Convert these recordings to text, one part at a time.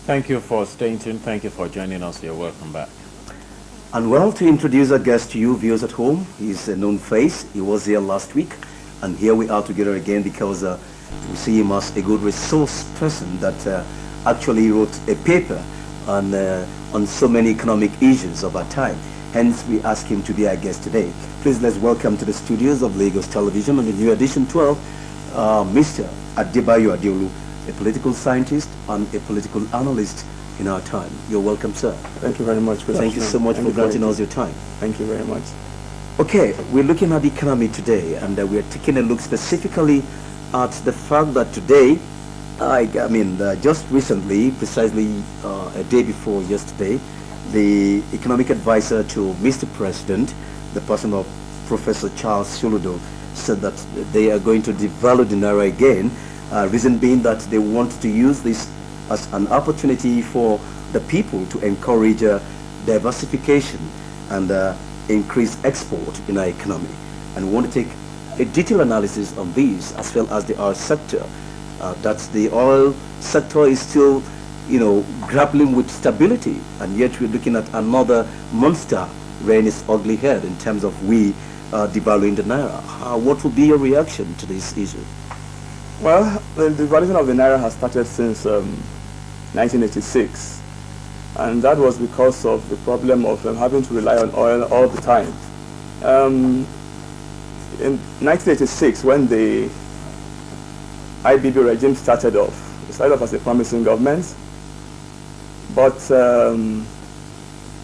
Thank you for staying tuned. Thank you for joining us. You're welcome back. And well, to introduce our guest to you viewers at home, he's a known face. He was here last week, and here we are together again because we see him as a good resource person that actually wrote a paper on so many economic issues of our time. Hence, we ask him to be our guest today. Please let's welcome to the studios of Lagos Television on the new edition 12, Mr. Adebayo Adeolu, a political scientist and a political analyst in our time. You're welcome, sir. Thank you very much. Good Thank you so much for granting us your time. Thank you very much. Okay, we're looking at the economy today, and we're taking a look specifically at the fact that today, just recently, precisely a day before yesterday, the economic advisor to Mr. President, the person of Professor Charles Soludo, said that they are going to devalue the naira again. Reason being that they want to use this as an opportunity for the people to encourage diversification and increase export in our economy. And we want to take a detailed analysis on these as well as the oil sector. That the oil sector is still, grappling with stability, and yet we're looking at another monster rearing its ugly head in terms of devaluing the naira. What will be your reaction to this issue? Well, the devaluation of the naira has started since 1986, and that was because of the problem of having to rely on oil all the time. In 1986, when the IBB regime started off, it started off as a promising government, but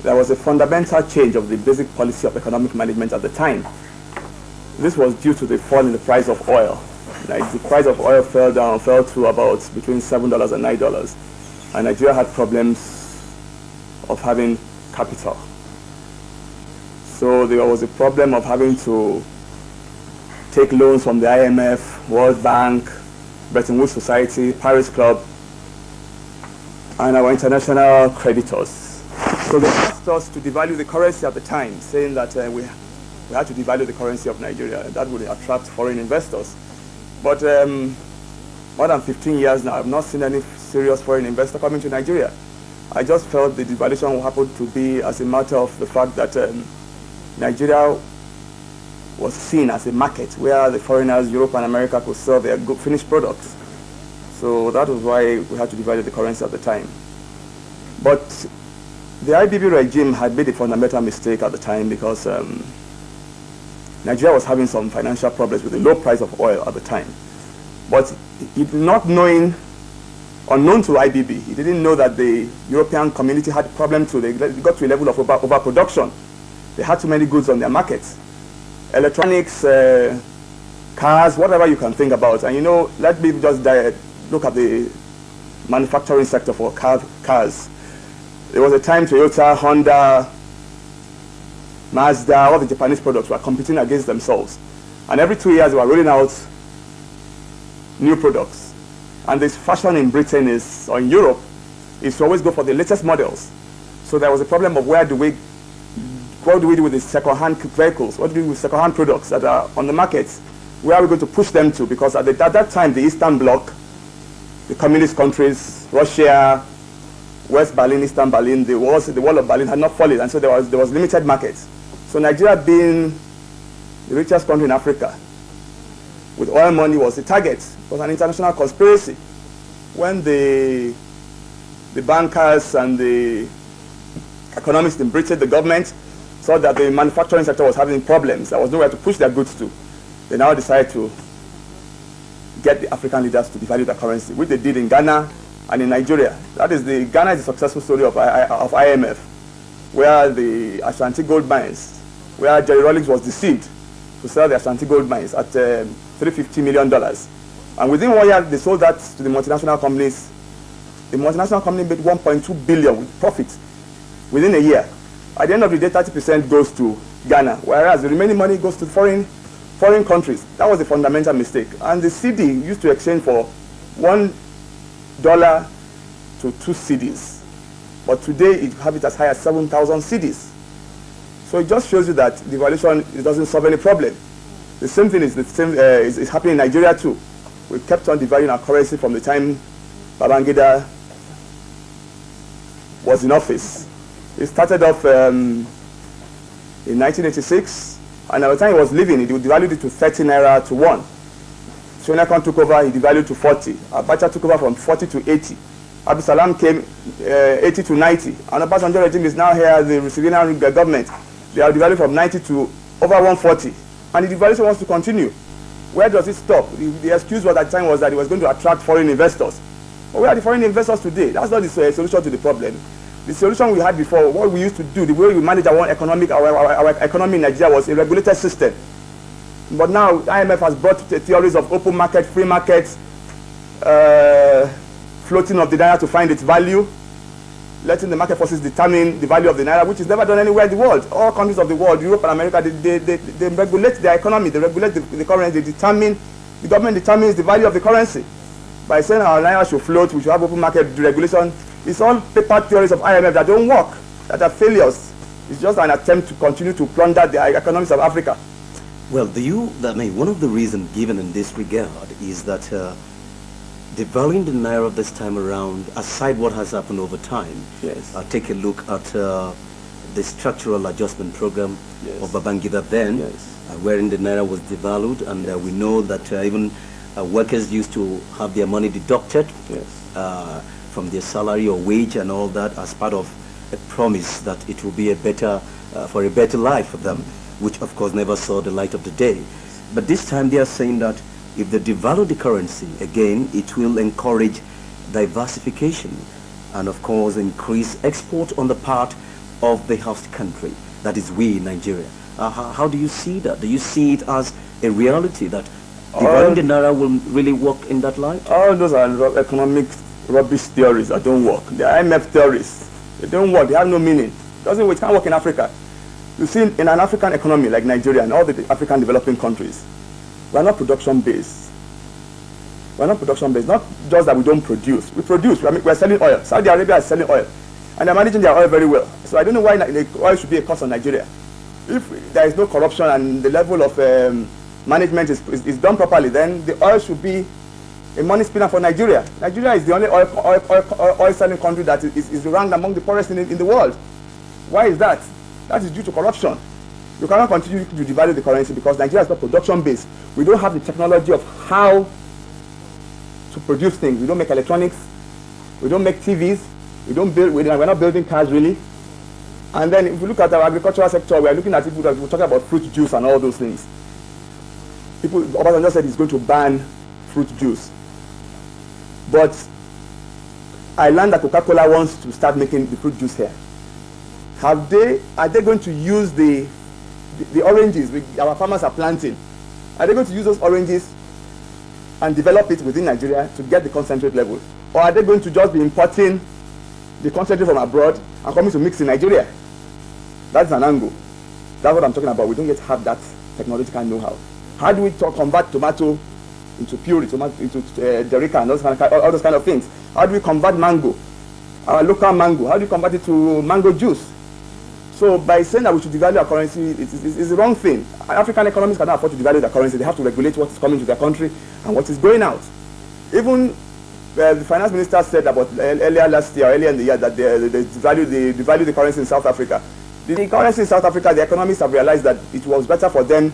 there was a fundamental change of the basic policy of economic management at the time. This was due to the fall in the price of oil. Like the price of oil fell to about between $7 and $9, and Nigeria had problems of having capital. So there was a problem of having to take loans from the IMF, World Bank, Bretton Woods Society, Paris Club, and our international creditors. So they asked us to devalue the currency at the time, saying that we had to devalue the currency of Nigeria, and that would attract foreign investors. But more than 15 years now, I've not seen any serious foreign investor coming to Nigeria. I just felt the devaluation happened to be as a matter of the fact that Nigeria was seen as a market where the foreigners, Europe and America, could sell their good finished products. So that was why we had to devalue the currency at the time. But the IBB regime had made a fundamental mistake at the time because Nigeria was having some financial problems with the low price of oil at the time. But unknown to IBB, he didn't know that the European community had a problem too. They got to a level of overproduction. They had too many goods on their markets. Electronics, cars, whatever you can think about. And let me just look at the manufacturing sector for cars. There was a time Toyota, Honda, Mazda, all the Japanese products were competing against themselves. And every 2 years they were rolling out new products. And this fashion in Britain or in Europe is to always go for the latest models. So there was a problem of what do we do with the second-hand vehicles? What do we do with second-hand products that are on the market? Where are we going to push them to? Because at that time, the Eastern Bloc, the communist countries, Russia, West Berlin, Eastern Berlin, the wall of Berlin had not fallen, and so there was limited markets. So Nigeria, being the richest country in Africa, with oil money, was the target. It was an international conspiracy. When the bankers and the economists in Britain, the government, saw that the manufacturing sector was having problems, there was nowhere to push their goods to, they now decided to get the African leaders to devalue their currency, which they did in Ghana and in Nigeria. Ghana is a successful story of IMF, where the Ashanti gold mines, where Jerry Rawlings was deceived to sell the Ashanti gold mines at $350 million. And within 1 year, they sold that to the multinational companies. The multinational company made $1.2 billion with profit within a year. At the end of the day, 30% goes to Ghana, whereas the remaining money goes to foreign countries. That was a fundamental mistake. And the CD used to exchange for $1 to 2 cedis. But today, it have it as high as 7,000 cedis. So it just shows you that devaluation doesn't solve any problem. The same thing is happening in Nigeria too. We kept on devaluing our currency from the time Babangida was in office. He started off in 1986, and by the time he was leaving, he devalued it to 30 naira to 1. Shonekon took over, he devalued to 40. Abacha took over from 40 to 80. Abdul Salam came 80 to 90. And the Obasanjo regime is now here, the civilian government. They are devalued from 90 to over 140. And the devaluation wants to continue. Where does it stop? The excuse was at the time was that it was going to attract foreign investors. But where are the foreign investors today? That's not the solution to the problem. The solution we had before, what we used to do, the way we manage our economy in Nigeria was a regulated system. But now IMF has brought the theories of open market, free markets, floating of the naira to find its value, letting the market forces determine the value of the naira, which is never done anywhere in the world. All countries of the world, Europe and America, they regulate their economy, they regulate the currency, the government determines the value of the currency. By saying our naira should float, we should have open market regulation, it's all paper theories of IMF that don't work, that are failures. It's just an attempt to continue to plunder the economies of Africa. Well, one of the reasons given in this regard is that devaluing the naira this time around, aside what has happened over time, yes. Take a look at the structural adjustment program yes. of Babangida then, yes. Wherein the naira was devalued, and we know that even workers used to have their money deducted yes. From their salary or wage and all that as part of a promise that it will be for a better life for them, which of course never saw the light of the day. But this time they are saying that if they devalue the currency, again, it will encourage diversification and of course increase export on the part of the host country, that is we, Nigeria. How do you see that? Do you see it as a reality that devaluing the naira will really work in that light? All those are economic rubbish theories that don't work. The IMF theories, they don't work, they have no meaning. It can't work in Africa. You see, in an African economy like Nigeria and all the African developing countries, we are not production based. We are not production based. Not just that we don't produce. We produce. We are selling oil. Saudi Arabia is selling oil, and they're managing their oil very well. So I don't know why the oil should be a cost on Nigeria. If there is no corruption and the level of management is done properly, then the oil should be a money spinner for Nigeria. Nigeria is the only oil selling country that is ranked among the poorest in the world. Why is that? That is due to corruption. You cannot continue to devalue the currency because Nigeria is not production based. We don't have the technology of how to produce things. We don't make electronics. We don't make TVs. We're not building cars really. And then if you look at our agricultural sector, we are looking at people that we're talking about fruit juice and all those things. Obasanjo said he's going to ban fruit juice. But I learned that Coca-Cola wants to start making the fruit juice here. Are they going to use the oranges our farmers are planting? Are they going to use those oranges and develop it within Nigeria to get the concentrate level? Or are they going to just be importing the concentrate from abroad and coming to mix in Nigeria? That's an angle. That's what I'm talking about. We don't yet have that technological know-how. How do we convert tomato into puree, into derica and all those kind of things? How do we convert mango, our local mango? How do you convert it to mango juice? So by saying that we should devalue our currency, it's the wrong thing. African economies cannot afford to devalue their currency. They have to regulate what is coming to their country and what is going out. Even the finance minister said about earlier in the year, that they devalue the currency in South Africa. The currency in South Africa, the economists have realized that it was better for them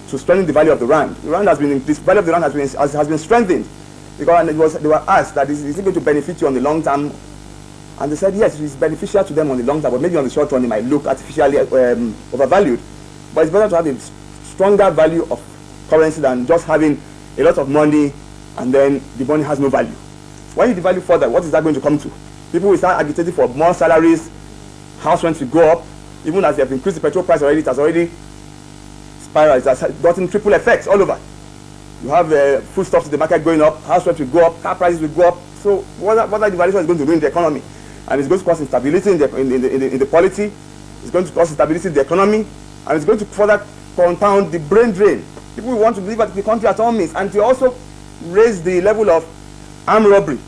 to strengthen the value of the rand. The value of the rand has been strengthened because they were asked that is it going to benefit you on the long term, and they said yes, it is beneficial to them on the long term, but maybe on the short run it might look artificially overvalued. But it's better to have a stronger value of currency than just having a lot of money and then the money has no value. When you devalue further, what is that going to come to? People will start agitating for more salaries, house rents will go up, even as they have increased the petrol price already, it has already spiraled, it has gotten triple effects all over. You have foodstuffs in the market going up, house rents will go up, car prices will go up. So what that devaluation is going to do in the economy? And it's going to cause instability in the polity, it's going to cause instability in the economy, and it's going to further compound the brain drain. People will want to live at the country at all means, and to also raise the level of armed robbery.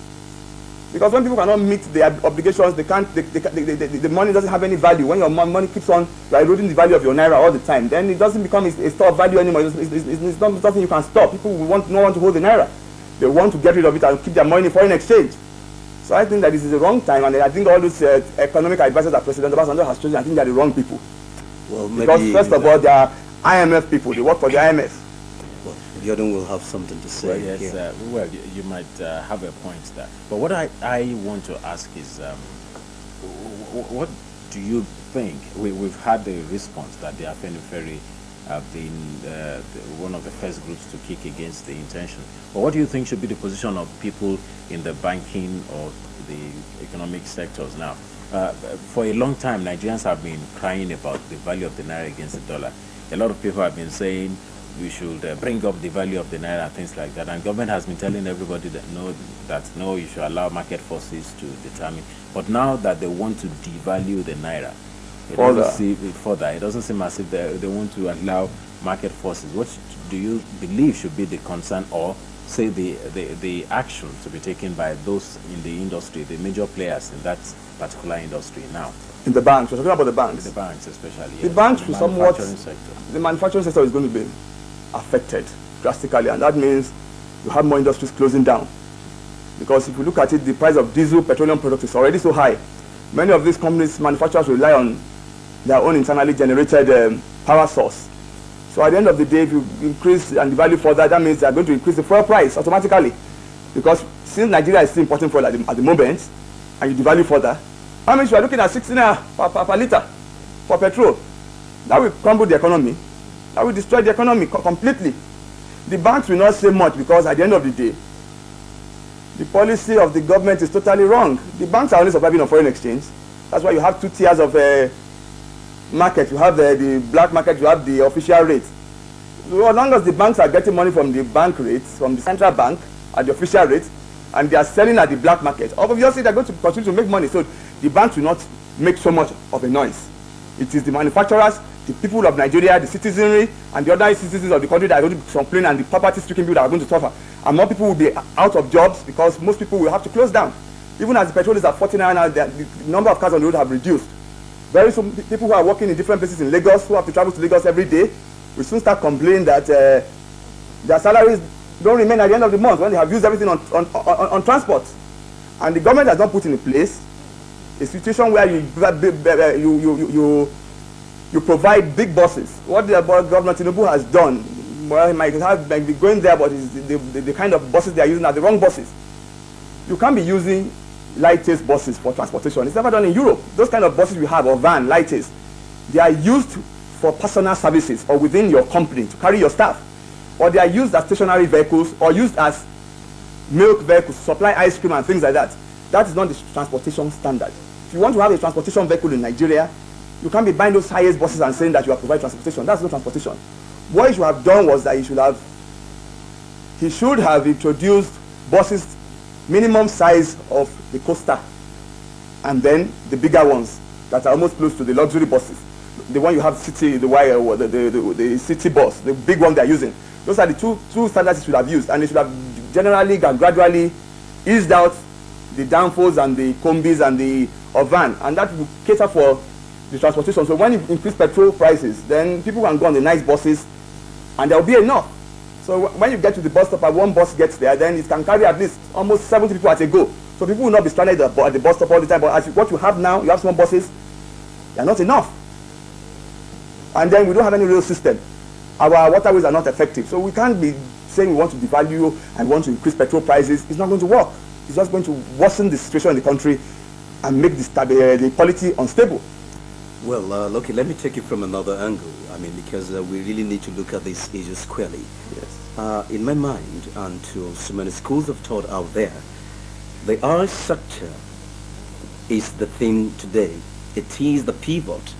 Because when people cannot meet their obligations, the money doesn't have any value. When your money keeps on eroding the value of your naira all the time, then it doesn't become a store of value anymore. It's not something you can stop. People will no one to hold the naira. They want to get rid of it and keep their money in foreign exchange. So I think that this is the wrong time, and I think all those economic advisors that President Obasanjo has chosen, I think they are the wrong people. Well, maybe because first of all, they are IMF people. They work for the IMF. Well, Jordan will have something to say. Well, yes, well, you might have a point there. But what I want to ask is, what do you think? We've had the response that the Afenifere have been one of the first groups to kick against the intention. But what do you think should be the position of people in the banking or the economic sectors now? For a long time, Nigerians have been crying about the value of the naira against the dollar. A lot of people have been saying we should bring up the value of the naira and things like that. And government has been telling everybody that no, you should allow market forces to determine. But now that they want to devalue the naira, it doesn't seem as if they want to allow market forces. What do you believe should be the concern, or say the action to be taken by those in the industry, the major players in that particular industry now? In the banks, we're talking about the banks. The banks especially. The yes. banks, The somewhat, sector. the manufacturing sector is going to be affected drastically, and that means you have more industries closing down. Because if you look at it, the price of diesel, petroleum products is already so high. Many of these companies, manufacturers rely on their own internally generated power source. So at the end of the day, if you increase and devalue further, that means they are going to increase the fuel price automatically. Because since Nigeria is still importing fuel at the moment, and you devalue further, that means you are looking at 16 naira per litre for petrol. That will crumble the economy. That will destroy the economy completely. The banks will not say much, because at the end of the day, the policy of the government is totally wrong. The banks are only surviving on foreign exchange. That's why you have two tiers of market. You have the black market, you have the official rate. So as long as the banks are getting money from the bank rates, from the central bank at the official rate, and they are selling at the black market, obviously they're going to continue to make money. So the banks will not make so much of a noise. It is the manufacturers, the people of Nigeria, the citizenry, and the other citizens of the country that are going to complain, and the property-stricken people that are going to suffer. And more people will be out of jobs, because most people will have to close down. Even as the petrol is at 49 now, the number of cars on the road have reduced. Very soon, people who are working in different places in Lagos, who have to travel to Lagos every day, will soon start complaining that their salaries don't remain at the end of the month when they have used everything on transport. And the government has not put in place a situation where you provide big buses. What the Governor Tinubu has done, well, he might be going there, but the kind of buses they are using are the wrong buses. You can't be using light-taste buses for transportation. It's never done in Europe. Those kind of buses we have, or van, light-taste, they are used for personal services or within your company to carry your staff. Or they are used as stationary vehicles, or used as milk vehicles to supply ice cream and things like that. That is not the transportation standard. If you want to have a transportation vehicle in Nigeria, you can't be buying those highest buses and saying that you are providing transportation. That's not transportation. What he should have done was that he should have introduced buses minimum size of the Coaster, and then the bigger ones that are almost close to the luxury buses. The one you have city, the city bus, the big one they are using. Those are the two standards he should have used, and they should have generally and gradually eased out the downfalls and the combis and the van, and that will cater for the transportation. So when you increase petrol prices, then people can go on the nice buses, and there will be enough. So when you get to the bus stop and one bus gets there, then it can carry at least almost 70 people at a go. So people will not be stranded at the bus stop all the time. But what you have now, you have small buses, they are not enough. And then we don't have any real system. Our waterways are not effective. So we can't be saying we want to devalue and want to increase petrol prices. It's not going to work. It's just going to worsen the situation in the country and make the polity unstable. Well, okay, let me take it from another angle. I mean, because we really need to look at this issue squarely. Yes. In my mind, and to so many schools of thought out there, the arts sector is the thing today. It is the pivot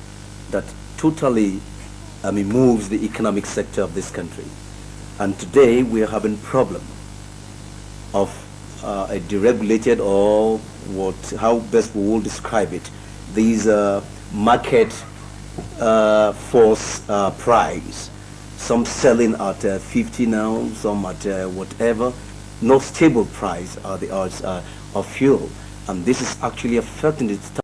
that totally, moves the economic sector of this country. And today we are having problem of a deregulated, or how best we will describe it, these market force price. Some selling at 50 now, some at whatever. No stable price are the odds of fuel, and this is actually affecting the